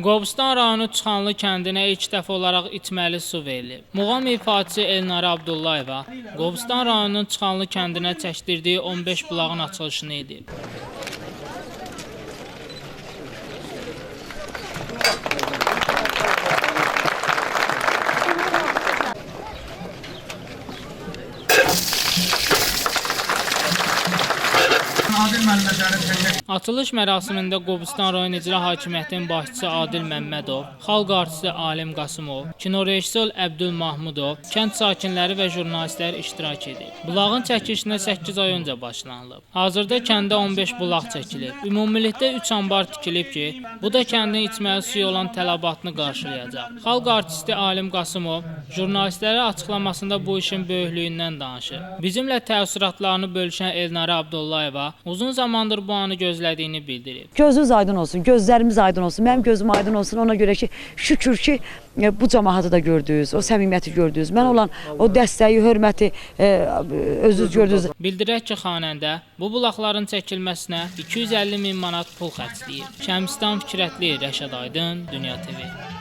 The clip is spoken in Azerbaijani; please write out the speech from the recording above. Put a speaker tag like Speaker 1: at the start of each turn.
Speaker 1: Qobustan rayonu Çıxanlı kəndinə ilk dəfə olaraq içməli su verilib. Muğam ifaçısı Elnara Abdullayeva Qobustan rayonunun Çıxanlı kəndinə çəkdirdiyi 15 bulağın açılışını edib. Açılış mərasimində Qobustan rayon icra hakimiyyətinin başçısı Adil Məmmədov, xalq artisti Alim Qasımov, kino rejissor Əbdül Mahmudov, kənd sakinləri və jurnalistlər iştirak edib. Bulağın çəkilişinə 8 ay öncə başlanılıb. Hazırda kəndə 15 bulaq çəkilib. Ümumilikdə 3 anbar tikilib ki, bu da kəndin içməli suyu olan tələbatını qarşılayacaq. Xalq artisti Alim Qasımov jurnalistlərə açıqlamasında bu işin böyüklüyündən danışır. Bizimlə təəssüratlarını bölüşən Elnara Abdullayeva uzun zamandır bu anı gözlədiyini bildirib.
Speaker 2: Gözünüz aydın olsun, gözlərimiz aydın olsun, mənim gözüm aydın olsun. Ona görə ki, şükür ki, bu cəmaatı da gördünüz, o səmimiyyəti gördünüz. Mən olan o dəstəyi, hörməti özünüz gördünüz.
Speaker 1: Bildirək ki, xanəndə bu bulaqların çəkilməsinə 250 min manat pul xərcləyib. Şəmsdən Fikrətli, Rəşad Aydın, Dünya TV.